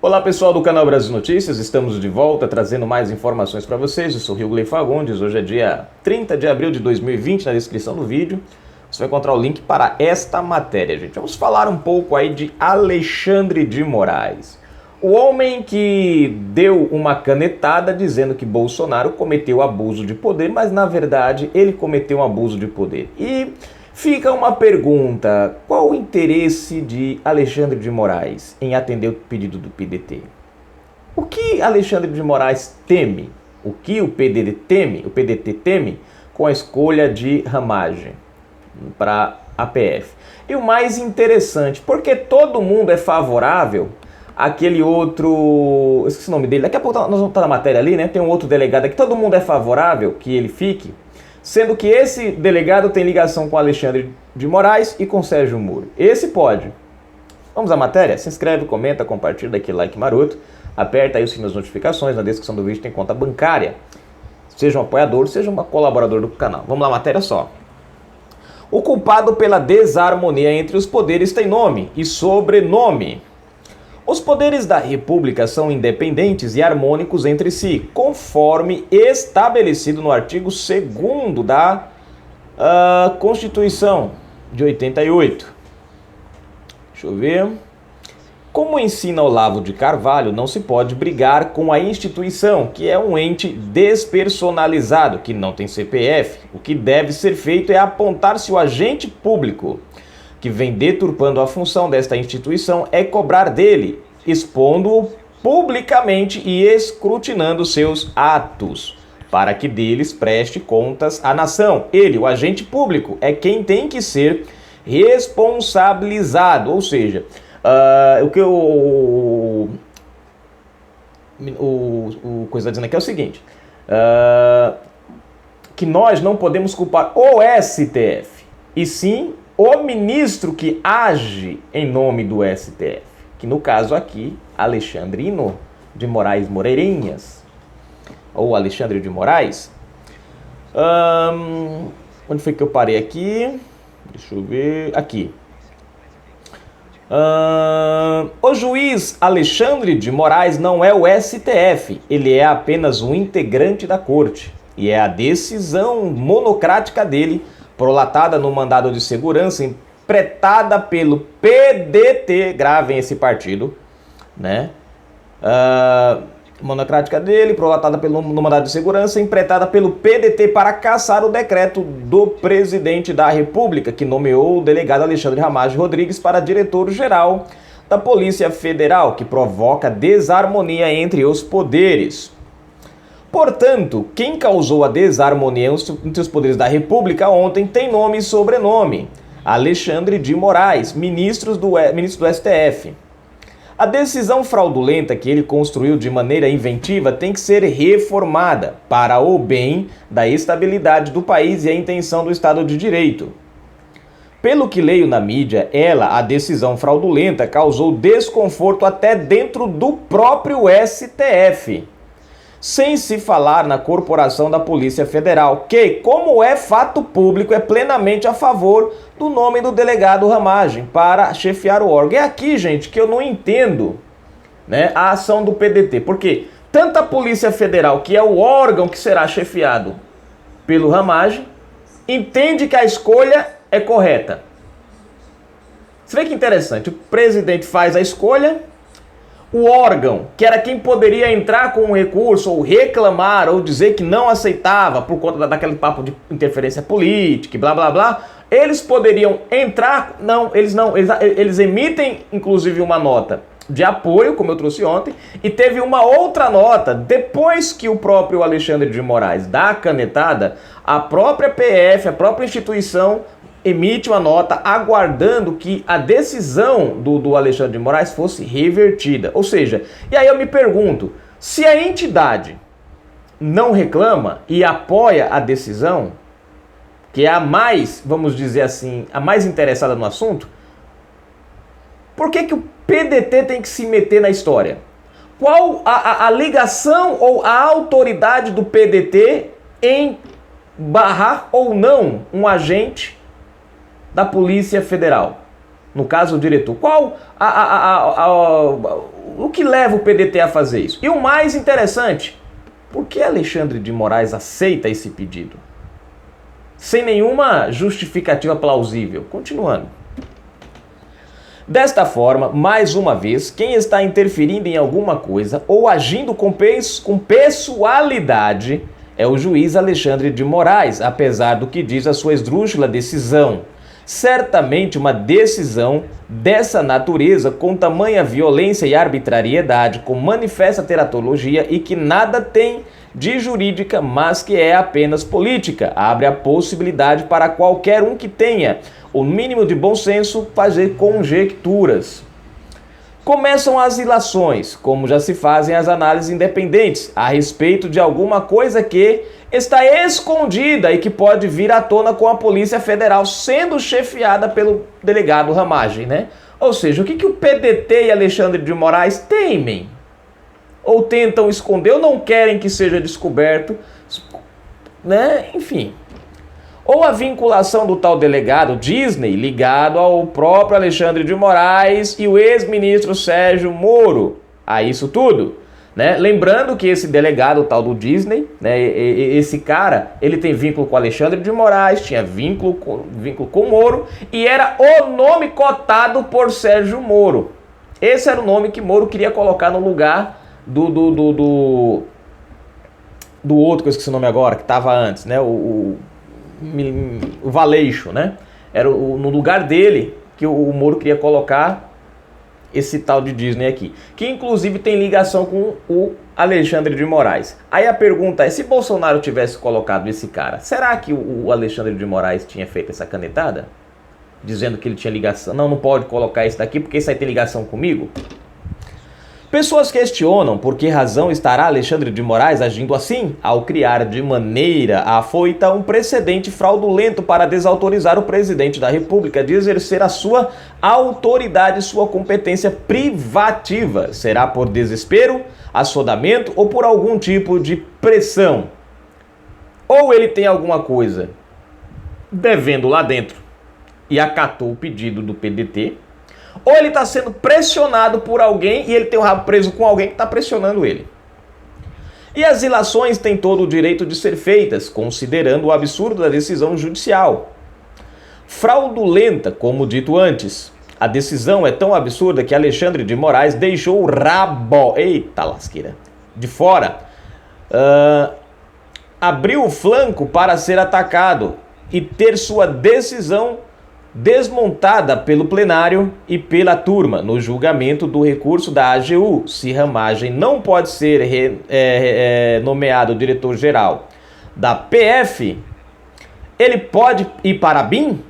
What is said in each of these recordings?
Olá pessoal do canal Brasil Notícias, estamos de volta trazendo mais informações para vocês. Eu sou Rio Fagundes, hoje é dia 30 de abril de 2020, na descrição do vídeo você vai encontrar o link para esta matéria, gente. Vamos falar um pouco aí de Alexandre de Moraes, o homem que deu uma canetada dizendo que Bolsonaro cometeu abuso de poder, mas na verdade ele cometeu um abuso de poder. E fica uma pergunta: qual o interesse de Alexandre de Moraes em atender o pedido do PDT? O que Alexandre de Moraes teme? O que o PDT teme com a escolha de Ramagem para a PF? E o mais interessante, porque todo mundo é favorável àquele outro, esqueci o nome dele, daqui a pouco nós vamos estar na matéria ali, né? Tem um outro delegado aqui, todo mundo é favorável que ele fique, sendo que esse delegado tem ligação com Alexandre de Moraes e com Sérgio Moro. Esse pode. Vamos à matéria? Se inscreve, comenta, compartilha, dá aquele like maroto, aperta aí o sininho das notificações, na descrição do vídeo tem conta bancária. Seja um apoiador, seja um colaborador do canal. Vamos lá, matéria só. O culpado pela desarmonia entre os poderes tem nome e sobrenome. Os poderes da República são independentes e harmônicos entre si, conforme estabelecido no artigo 2º da Constituição de 88. Deixa eu ver. Como ensina Olavo de Carvalho, não se pode brigar com a instituição, que é um ente despersonalizado, que não tem CPF. O que deve ser feito é apontar se o agente público que vem deturpando a função desta instituição é cobrar dele, expondo-o publicamente e escrutinando seus atos, para que deles preste contas à nação. Ele, o agente público, é quem tem que ser responsabilizado, ou seja, o que o coisa está dizendo aqui é o seguinte, que nós não podemos culpar o STF, e sim o ministro que age em nome do STF, que no caso aqui, Alexandrino de Moraes Moreirinhas, ou Alexandre de Moraes. Onde foi que eu parei aqui? Deixa eu ver, aqui. O juiz Alexandre de Moraes não é o STF, ele é apenas um integrante da corte, e é a decisão monocrática dele, prolatada no mandado de segurança, empretada pelo PDT, gravem esse partido, né? Monocrática dele, prolatada no mandado de segurança, empretada pelo PDT para cassar o decreto do presidente da República, que nomeou o delegado Alexandre Ramagem Rodrigues para diretor-geral da Polícia Federal, que provoca desarmonia entre os poderes. Portanto, quem causou a desarmonia entre os poderes da República ontem tem nome e sobrenome: Alexandre de Moraes, ministro do STF. A decisão fraudulenta que ele construiu de maneira inventiva tem que ser reformada para o bem da estabilidade do país e a intenção do Estado de Direito. Pelo que leio na mídia, a decisão fraudulenta, causou desconforto até dentro do próprio STF. Sem se falar na corporação da Polícia Federal, que, como é fato público, é plenamente a favor do nome do delegado Ramagem para chefiar o órgão. É aqui, gente, que eu não entendo, né, a ação do PDT, porque tanto a Polícia Federal, que é o órgão que será chefiado pelo Ramagem, entende que a escolha é correta. Você vê que interessante, o presidente faz a escolha, o órgão, que era quem poderia entrar com um recurso, ou reclamar, ou dizer que não aceitava por conta daquele papo de interferência política e blá blá blá, eles poderiam entrar, eles emitem inclusive uma nota de apoio, como eu trouxe ontem, e teve uma outra nota, depois que o próprio Alexandre de Moraes dá a canetada, a própria PF, a própria instituição, emite uma nota aguardando que a decisão do Alexandre de Moraes fosse revertida. Ou seja, e aí eu me pergunto, se a entidade não reclama e apoia a decisão, que é a mais, vamos dizer assim, a mais interessada no assunto, por que o PDT tem que se meter na história? Qual a ligação ou a autoridade do PDT em barrar ou não um agente da Polícia Federal? No caso, o diretor. Qual o que leva o PDT a fazer isso? E o mais interessante, por que Alexandre de Moraes aceita esse pedido? Sem nenhuma justificativa plausível. Continuando. Desta forma, mais uma vez, quem está interferindo em alguma coisa ou agindo com pessoalidade é o juiz Alexandre de Moraes, apesar do que diz a sua esdrúxula decisão. Certamente uma decisão dessa natureza, com tamanha violência e arbitrariedade, com manifesta teratologia e que nada tem de jurídica, mas que é apenas política, abre a possibilidade para qualquer um que tenha o mínimo de bom senso fazer conjecturas. Começam as ilações, como já se fazem as análises independentes, a respeito de alguma coisa que está escondida e que pode vir à tona com a Polícia Federal sendo chefiada pelo delegado Ramagem, né? Ou seja, o que o PDT e Alexandre de Moraes temem? Ou tentam esconder, ou não querem que seja descoberto, né? Enfim. Ou a vinculação do tal delegado Disney ligado ao próprio Alexandre de Moraes e o ex-ministro Sérgio Moro a isso tudo, né? Lembrando que esse delegado, o tal do Disney, né? Esse cara, ele tem vínculo com Alexandre de Moraes, tinha vínculo com Moro e era o nome cotado por Sérgio Moro. Esse era o nome que Moro queria colocar no lugar do outro, que eu esqueci o nome agora, que estava antes, né? O Valeixo, né? Era no lugar dele que o Moro queria colocar esse tal de Disney aqui, que inclusive tem ligação com o Alexandre de Moraes. Aí a pergunta é, se Bolsonaro tivesse colocado esse cara, será que o Alexandre de Moraes tinha feito essa canetada? Dizendo que ele tinha ligação, não pode colocar esse daqui porque esse aí tem ligação comigo? Pessoas questionam por que razão estará Alexandre de Moraes agindo assim, ao criar de maneira afoita um precedente fraudulento para desautorizar o presidente da República de exercer a sua autoridade e sua competência privativa. Será por desespero, assodamento ou por algum tipo de pressão? Ou ele tem alguma coisa devendo lá dentro e acatou o pedido do PDT, ou ele está sendo pressionado por alguém e ele tem o rabo preso com alguém que está pressionando ele. E as ilações têm todo o direito de ser feitas, considerando o absurdo da decisão judicial. Fraudulenta, como dito antes. A decisão é tão absurda que Alexandre de Moraes deixou o rabo, eita lasqueira, de fora. Abriu o flanco para ser atacado e ter sua decisão desmontada pelo plenário e pela turma no julgamento do recurso da AGU. Se Ramagem não pode ser nomeado diretor-geral da PF, ele pode ir para a BIM,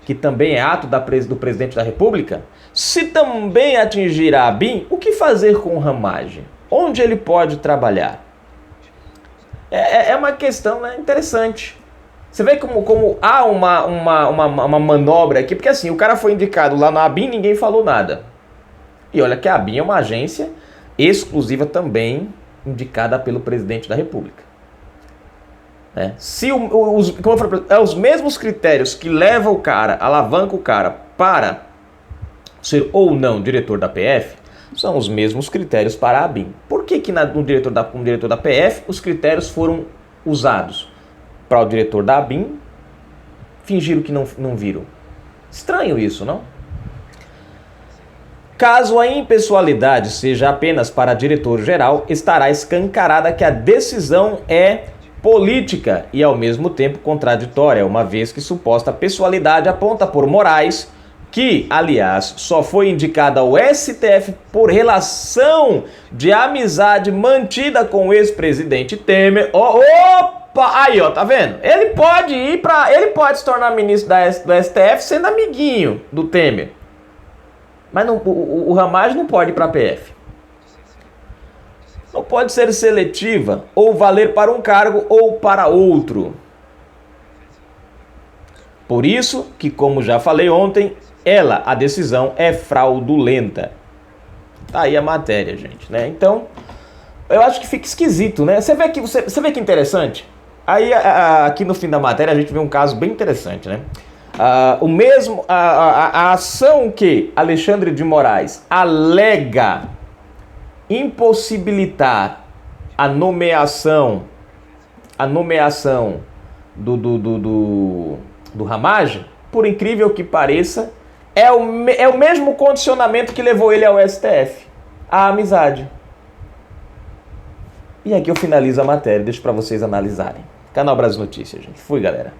que também é ato do presidente da República. Se também atingir a BIM, o que fazer com Ramagem? Onde ele pode trabalhar? É uma questão, né, interessante. Você vê como há uma manobra aqui, porque assim, o cara foi indicado lá na ABIN, ninguém falou nada. E olha que a ABIN é uma agência exclusiva também indicada pelo presidente da República. Se como eu falei, os mesmos critérios que levam o cara, alavancam o cara para ser ou não diretor da PF, são os mesmos critérios para a ABIN. Por que no diretor da PF os critérios foram usados? Para o diretor da ABIN, fingiram que não viram. Estranho isso, não? Caso a impessoalidade seja apenas para diretor-geral, estará escancarada que a decisão é política e ao mesmo tempo contraditória, uma vez que suposta pessoalidade aponta por Moraes, que, aliás, só foi indicada ao STF por relação de amizade mantida com o ex-presidente Temer. Aí, ó, tá vendo? Ele pode se tornar ministro do STF sendo amiguinho do Temer. Mas não, o Ramagem não pode ir para a PF. Não pode ser seletiva ou valer para um cargo ou para outro. Por isso que, como já falei ontem, a decisão é fraudulenta. Tá aí a matéria, gente, né? Então, eu acho que fica esquisito, né? Você vê que interessante? Aí, aqui no fim da matéria, a gente vê um caso bem interessante, né? A ação que Alexandre de Moraes alega impossibilitar a nomeação do Ramagem, por incrível que pareça, é o mesmo condicionamento que levou ele ao STF, a amizade. E aqui eu finalizo a matéria, deixo para vocês analisarem. Canal Brasil Notícias, gente. Fui, galera.